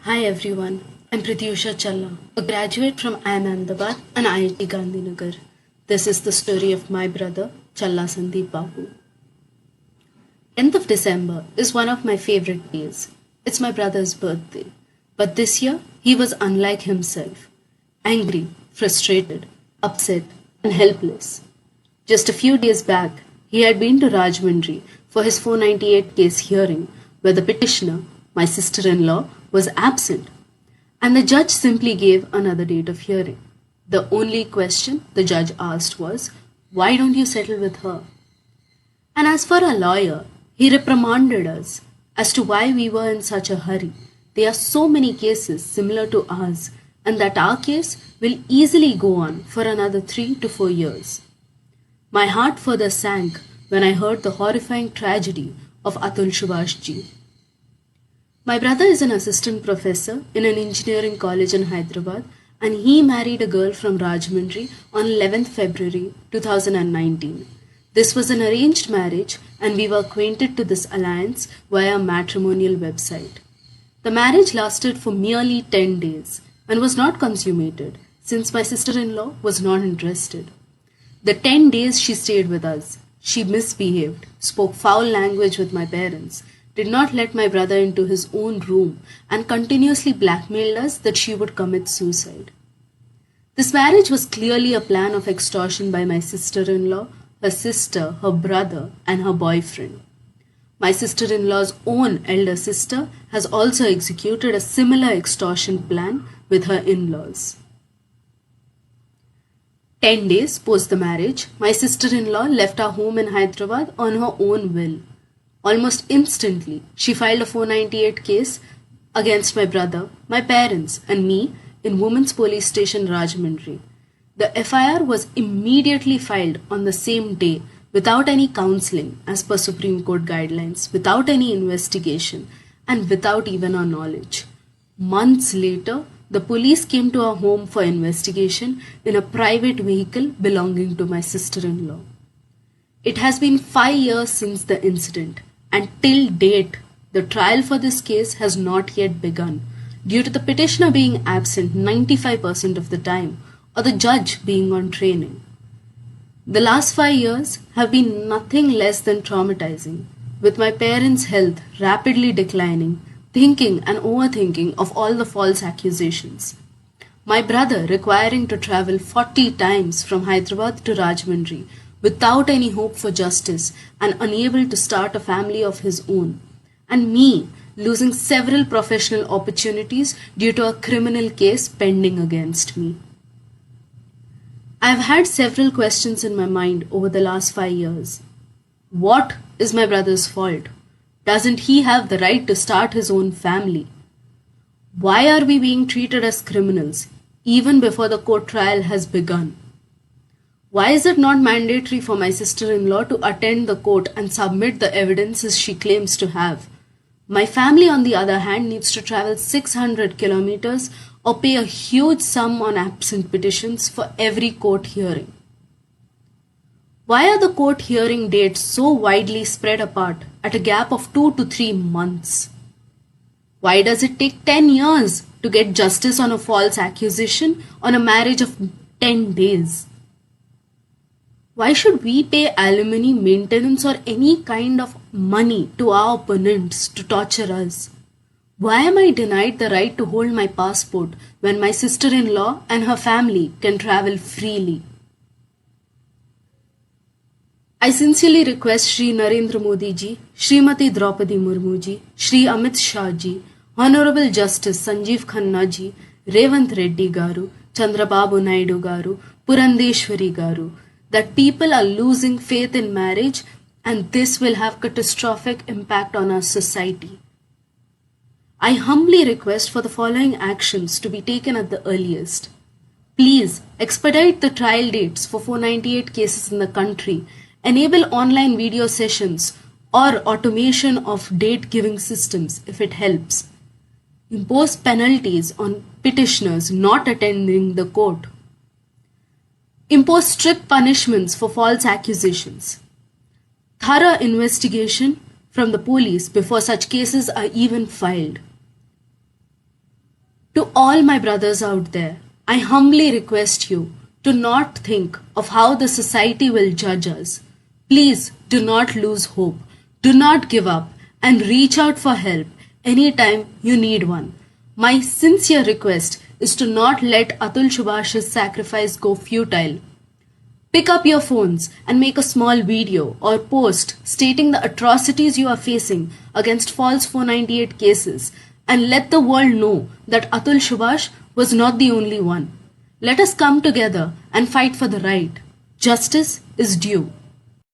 Hi everyone, I'm Pratyusha Challa, a graduate from IIM Ahmedabad and IIT Gandhinagar. This is the story of my brother, Challa Sandeep Babu. 10th of December is one of my favorite days. It's my brother's birthday. But this year, he was unlike himself. Angry, frustrated, upset, and helpless. Just a few days back, he had been to Rajahmundry for his 498 case hearing, where the petitioner, my sister in law, was absent, and the judge simply gave another date of hearing. The only question the judge asked was, "Why don't you settle with her?" And as for a lawyer, he reprimanded us as to why we were in such a hurry. There are so many cases similar to ours, and that our case will easily go on for another 3 to 4 years. My heart further sank when I heard the horrifying tragedy of Atul Subhashji. My brother is an assistant professor in an engineering college in Hyderabad, and he married a girl from Rajahmundry on 11th February 2019. This was an arranged marriage, and we were acquainted to this alliance via a matrimonial website. The marriage lasted for merely 10 days and was not consummated since my sister in law was not interested. The 10 days she stayed with us, she misbehaved, spoke foul language with my parents, did not let my brother into his own room, and continuously blackmailed us that she would commit suicide. This marriage was clearly a plan of extortion by my sister in law, her sister, her brother, and her boyfriend. My sister in law's own elder sister has also executed a similar extortion plan with her in laws. 10 days post the marriage, my sister in law left our home in Hyderabad on her own will. Almost instantly, she filed a 498 case against my brother, my parents, and me in Women's Police Station Rajahmundry. The FIR was immediately filed on the same day without any counseling as per Supreme Court guidelines, without any investigation, and without even our knowledge. Months later, the police came to our home for investigation in a private vehicle belonging to my sister in law. It has been 5 years since the incident, and till date, the trial for this case has not yet begun due to the petitioner being absent 95% of the time or the judge being on training. The last 5 years have been nothing less than traumatizing, with my parents' health rapidly declining, thinking and overthinking of all the false accusations. My brother requiring to travel 40 times from Hyderabad to Rajahmundry without any hope for justice and unable to start a family of his own. And me losing several professional opportunities due to a criminal case pending against me. I have had several questions in my mind over the last 5 years. What is my brother's fault? Doesn't he have the right to start his own family? Why are we being treated as criminals even before the court trial has begun? Why is it not mandatory for my sister in law to attend the court and submit the evidences she claims to have? My family, on the other hand, needs to travel 600 kilometers or pay a huge sum on absent petitions for every court hearing. Why are the court hearing dates so widely spread apart at a gap of 2 to 3 months? Why does it take 10 years to get justice on a false accusation on a marriage of 10 days? Why should we pay alimony, maintenance, or any kind of money to our opponents to torture us? Why am I denied the right to hold my passport when my sister in law and her family can travel freely? I sincerely request Shri Narendra Modi ji, Srimati Draupadi Murmu ji, Shri Amit Shah ji, Honorable Justice Sanjeev Khanna ji, Revant Reddy garu, Chandrababu Naidu garu, Purandeshwari garu, that people are losing faith in marriage and this will have catastrophic impact on our society. I humbly request for the following actions to be taken at the earliest. Please expedite the trial dates for 498 cases in the country, enable online video sessions or automation of date giving systems if it helps. Impose penalties on petitioners not attending the court. Impose strict punishments for false accusations. Thorough investigation from the police before such cases are even filed. To all my brothers out there, I humbly request you to not think of how the society will judge us. Please do not lose hope. Do not give up and reach out for help anytime you need one. My sincere request is to not let Atul Subhash's sacrifice go futile. Pick up your phones and make a small video or post stating the atrocities you are facing against false 498 cases and let the world know that Atul Subhash was not the only one. Let us come together and fight for the right. Justice is due.